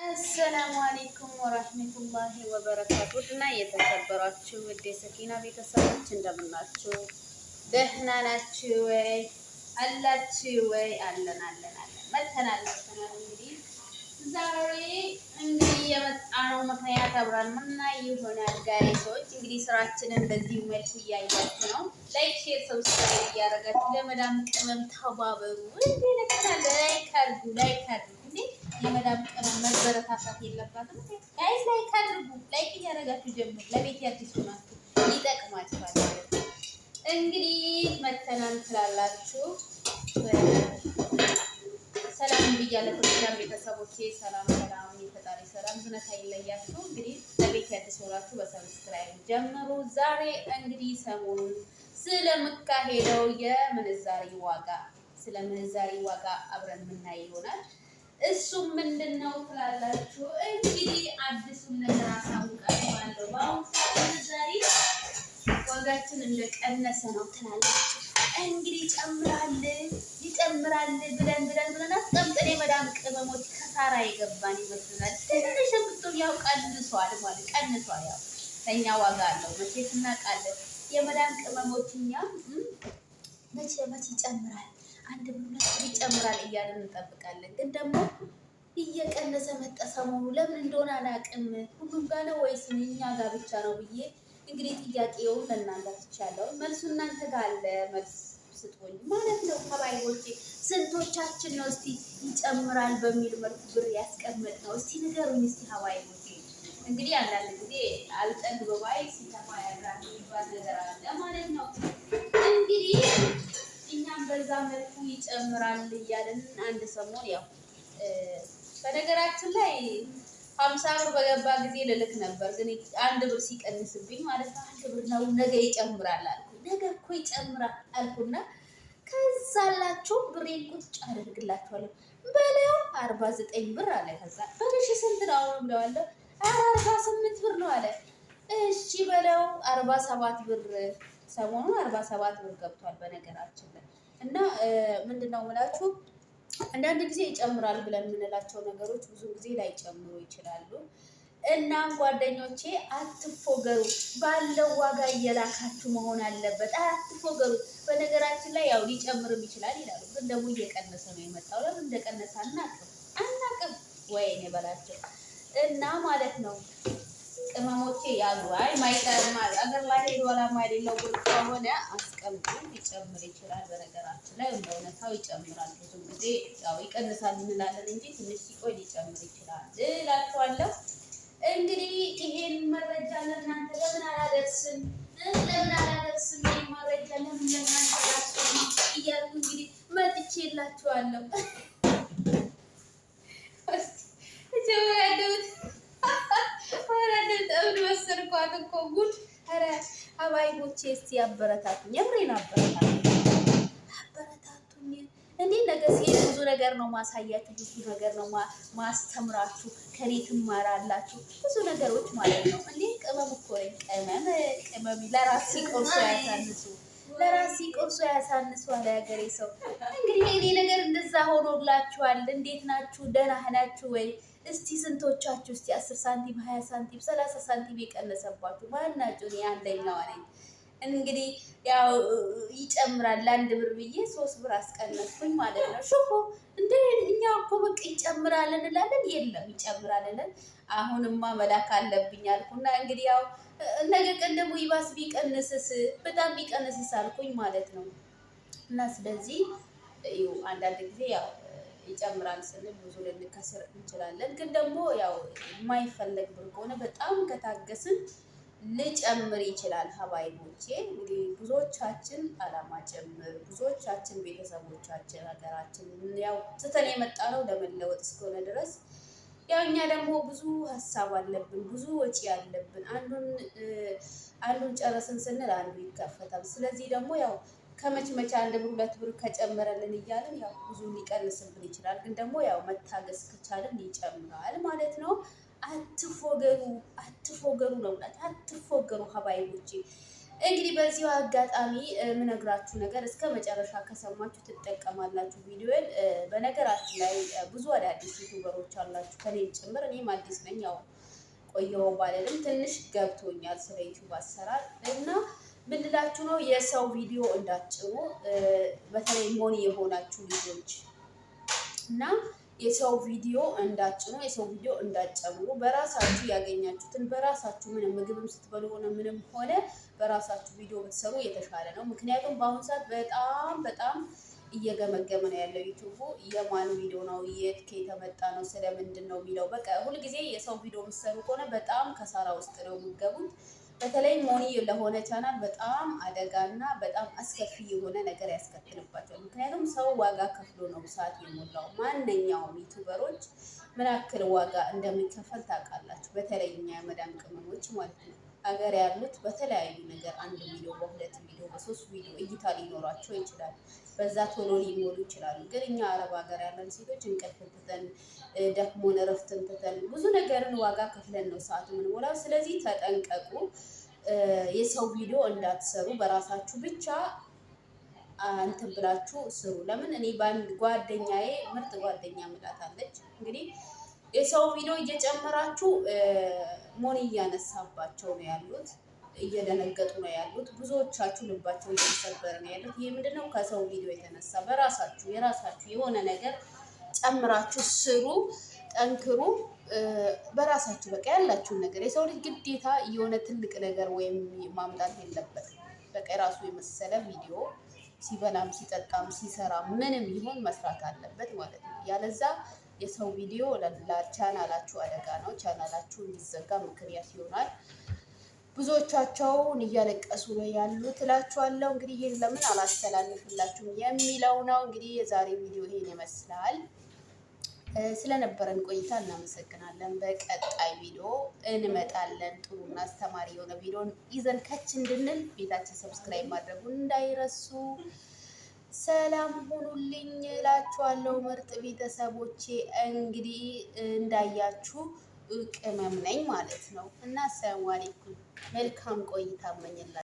አሰላሙ አሌይኩም ወራህመቱላሂ ወበረካቱ እና የተከበራችሁ ውድ የሰኪና ቤተሰቦች እንደምናችሁ? ደህና ናችሁ ወይ? አላችሁ ወይ? አለን መተናል። እንግዲህ ዛሬ የመጣነው ምክንያት አብረን ምናይ ይሆናል። ጋይሶች እንግዲህ ስራችንን በዚህ መልኩ እያያችሁ ነው። ላይክ፣ ሼር፣ ሰብስክራይብ እያደረጋችሁ ለመዳም ቅመም ተባበሩ። ላይክ አድርጉ የመዳም ቅመም መበረታታት የለባትም። ጋይስ ላይክ አድርጉ። ላይክ እያደረጋችሁ ጀምሩ። ለቤት አዲስ ሆናችሁ ይጠቅማችኋል። እንግዲህ መተናል ትላላችሁ። ሰላም ብያለሁ ክርስቲያን ቤተሰቦቼ። ሰላም የፈጣሪ ሰላም ዝነት አይለያችሁ። እንግዲህ ለቤት አዲስ ሆናችሁ በሰብስክራይብ ጀምሩ። ዛሬ እንግዲህ ሰሞኑን ስለምካሄደው የምንዛሬ ዋጋ አብረን የምናይ ይሆናል። እሱም ምንድነው ትላላችሁ? እንግዲህ አዲሱን ነገር አሳውቃችኋለሁ። በአሁኑ ሰዓት ምንዛሬ ዋጋችን እንደቀነሰ ነው ትላላችሁ። እንግዲህ ይጨምራል ብለን አስቀምጠን የመዳም ቅመሞች ከሳራ የገባን ይመስላል። ትንሽ ብትሆን ያው ቀንሷል ማለት ቀንሷል። ያው ከኛ ዋጋ አለው መቼት እናውቃለን። የመዳም ቅመሞች እኛ መቼ ይጨምራል አንድ ብሩነት ይጨምራል እያለን እንጠብቃለን። ግን ደግሞ እየቀነሰ መጣ ሰሞኑ። ለምን እንደሆነ አላውቅም። ሁሉም ጋር ነው ወይስ እኛ ጋር ብቻ ነው ብዬ እንግዲህ ጥያቄውን ለእናንተ ትቻለሁ። መልሱ እናንተ ጋር አለ። መልስ ስጡኝ ማለት ነው። ከባይቦቼ ስንቶቻችን ነው እስቲ ይጨምራል በሚል መልኩ ብር ያስቀመጥ ነው? እስቲ ንገሩኝ እስቲ ሀባይቦቼ። እንግዲህ አንዳንድ ጊዜ አልጠግብ ባይ ሲተፋ ያድራል የሚባል ነገር አለ ማለት ነው። እንግዲህ እኛም በዛ መልኩ ይጨምራል እያለን አንድ ሰሞን ያው በነገራችን ላይ 50 ብር በገባ ጊዜ ልልክ ነበር። ግን አንድ ብር ሲቀንስብኝ ማለት ነው አንድ ብር ነው ነገ ይጨምራል አልኩ። ነገ እኮ ይጨምራል አልኩና ከዛላችሁ ብሬን ቁጭ አደርግላችኋለሁ በለው 49 ብር አለ። ከዛ በልሽ ስንት ነው አሁን ብለዋለሁ። 48 ብር ነው አለ። እሺ በለው 47 ብር ሰሞኑን 47 ብር ገብቷል በነገራችን ላይ። እና ምንድነው የምላችሁ አንዳንድ ጊዜ ይጨምራል ብለን የምንላቸው ነገሮች ብዙ ጊዜ ላይጨምሩ ይችላሉ። እና ጓደኞቼ አትፎገሩ፣ ባለው ዋጋ እየላካችሁ መሆን አለበት። አትፎገሩ። በነገራችን ላይ ያው ሊጨምርም ይችላል ይላሉ፣ ግን ደግሞ እየቀነሰ ነው የመጣው። ለምን እንደቀነሰ አናቅም። ወይኔ በላቸው እና ማለት ነው ቅመሞቼ ያሉ ማይቀርም አገር ላይ ሄዶ አላማ የሌለው ብር ከሆነ አስቀምጡ። ሊጨምር ይችላል። በነገራችን ላይ እንደ እውነታው ይጨምራል። ብዙ ጊዜ ያው ይቀንሳል እንላለን እንጂ ትንሽ ሲቆይ ሊጨምር ይችላል እላችኋለሁ። እንግዲህ ይሄን መረጃ ለእናንተ ለምን አላደርስም? ይሄን መረጃ ለምን ለእናንተ ላስሆን እያልኩ እንግዲህ መጥቼላችኋለሁ። ወሰርኳት እኮ ጉድ። ኧረ አባይቦቼ እስቲ አበረታቱኝ፣ የምሬን አበረታቱኝ። እኔ ነገ ሲሄድ ብዙ ነገር ነው ማሳያችሁ፣ ብዙ ነገር ነው ማስተምራችሁ፣ ከኔ ትማራላችሁ ብዙ ነገሮች ማለት ነው። እንዴ ቅመም እኮ ነኝ። ቅመም ለራስ ሲቆርሱ ያሳንሱ አለ ያገሬ ሰው። እንግዲህ እኔ ነገር እንደዛ ሆኖላችኋል። እንዴት ናችሁ? ደህና ናችሁ ወይ? እስቲ ስንቶቻችሁ እስቲ 10 ሳንቲም 20 ሳንቲም 30 ሳንቲም የቀነሰባችሁ ማን ናችሁ? እኔ አንደኛዋ ነኝ። እንግዲህ ያው ይጨምራል ለአንድ ብር ብዬ 3 ብር አስቀነስኩኝ ማለት ነው። ሹፉ እንደ እኛ እኮ በቃ ይጨምራል እንላለን፣ የለም ይጨምራል። አሁንማ መላክ አለብኝ አልኩና እንግዲህ ያው ነገ ቀን ደግሞ ይባስ ቢቀንስስ በጣም ቢቀንስስ አልኩኝ ማለት ነው። እና ስለዚህ አንዳንድ ጊዜ ያው ይጨምራል ስንል ብዙ ልንከስር እንችላለን። ግን ደግሞ ያው የማይፈለግ ብር ከሆነ በጣም ከታገስን ልጨምር ይችላል። ሀባይቦቼ እንግዲህ ብዙዎቻችን አላማ ጨምር፣ ብዙዎቻችን ቤተሰቦቻችን ሀገራችን ያው ትተን የመጣ ነው ለመለወጥ እስከሆነ ድረስ ያው እኛ ደግሞ ብዙ ሀሳብ አለብን፣ ብዙ ወጪ አለብን። አንዱን ጨረስን ስንል አንዱ ይከፈታል። ስለዚህ ደግሞ ያው ከመች አንድ ብር 2 ብር ከጨመረልን እያለን ያው ብዙ ሊቀንስብን ይችላል። ግን ደግሞ ያው መታገስ ከቻለን ይጨምራል ማለት ነው። አትፎገሩ ነው ብላችሁ አትፎገሩ ሀባይቦቼ። እንግዲህ በዚሁ አጋጣሚ የምነግራችሁ ነገር እስከ መጨረሻ ከሰማችሁ ትጠቀማላችሁ ቪዲዮን። በነገራችን ላይ ብዙ አዳዲስ ዩቱበሮች አላችሁ ከኔም ጭምር። እኔም አዲስ ነኝ፣ ያው ቆየው ባልልም ትንሽ ገብቶኛል ስለ ዩቱብ አሰራር እና ምን ልላችሁ ነው፣ የሰው ቪዲዮ እንዳትጭኑ፣ በተለይ ሞኒ የሆናችሁ ልጆች እና የሰው ቪዲዮ እንዳትጭኑ፣ የሰው ቪዲዮ እንዳትጨምሩ። በራሳችሁ ያገኛችሁትን በራሳችሁ ምንም ምግብም ስትበሉ ሆነ ምንም ሆነ በራሳችሁ ቪዲዮ ብትሰሩ የተሻለ ነው። ምክንያቱም በአሁኑ ሰዓት በጣም እየገመገመ ነው ያለው ዩቱቡ። የማን ቪዲዮ ነው፣ የት ከየተመጣ ነው፣ ስለምንድን ነው የሚለው። በቃ ሁልጊዜ የሰው ቪዲዮ የምትሰሩ ከሆነ በጣም ከሳራ ውስጥ ነው የምትገቡት። በተለይ ሞኒ ለሆነ ቻናል በጣም አደጋና በጣም አስከፊ የሆነ ነገር ያስከትልባቸዋል። ምክንያቱም ሰው ዋጋ ከፍሎ ነው ሰዓት የሞላው። ማንኛውም ዩቱበሮች ምን ያክል ዋጋ እንደሚከፈል ታውቃላችሁ። በተለይ እኛ የመዳም ቅመሞች ማለት ነው ሀገር ያሉት በተለያዩ ነገር አንድ ቪዲዮ በሁለት ቪዲዮ በሶስት ቪዲዮ እይታ ሊኖራቸው ይችላል። በዛ ቶሎ ሊሞሉ ይችላሉ። ግን እኛ አረብ ሀገር ያለን ሴቶች እንቅልፍ ትተን ደክሞን እረፍትን ትተን ብዙ ነገርን ዋጋ ከፍለን ነው ሰዓት የምንሞላው። ስለዚህ ተጠንቀቁ። የሰው ቪዲዮ እንዳትሰሩ፣ በራሳችሁ ብቻ እንትን ብላችሁ ስሩ። ለምን እኔ በአንድ ጓደኛዬ ምርጥ ጓደኛ ምላት አለች እንግዲህ የሰው ቪዲዮ እየጨመራችሁ ሞኒ እያነሳባቸው ነው ያሉት፣ እየደነገጡ ነው ያሉት። ብዙዎቻችሁ ልባቸው እየተሰበረ ነው ያሉት። ይህ ምንድነው? ከሰው ቪዲዮ የተነሳ በራሳችሁ የራሳችሁ የሆነ ነገር ጨምራችሁ ስሩ፣ ጠንክሩ። በራሳችሁ በቃ ያላችሁን ነገር። የሰው ልጅ ግዴታ የሆነ ትልቅ ነገር ወይም ማምጣት የለበትም። በቃ የራሱ የመሰለ ቪዲዮ ሲበላም ሲጠጣም ሲሰራ ምንም ይሁን መስራት አለበት ማለት ነው። ያለዛ የሰው ቪዲዮ ለቻናላችሁ አደጋ ነው። ቻናላችሁ እንዲዘጋ ምክንያት ይሆናል። ብዙዎቻቸውን እያለቀሱ ነው ያሉት እላችኋለሁ። እንግዲህ ይህን ለምን አላስተላልፍላችሁም የሚለው ነው። እንግዲህ የዛሬ ቪዲዮ ይሄን ይመስላል። ስለነበረን ቆይታ እናመሰግናለን። በቀጣይ ቪዲዮ እንመጣለን። ጥሩና አስተማሪ የሆነ ቪዲዮን ይዘን ከች እንድንል ቤታችን ሰብስክራይብ ማድረጉን እንዳይረሱ። ሰላም ሁኑልኝ እላችኋለሁ ምርጥ ቤተሰቦቼ። እንግዲህ እንዳያችሁ ቅመም ነኝ ማለት ነው እና ሰላም አለይኩም። መልካም ቆይታ እመኝላችኋለሁ።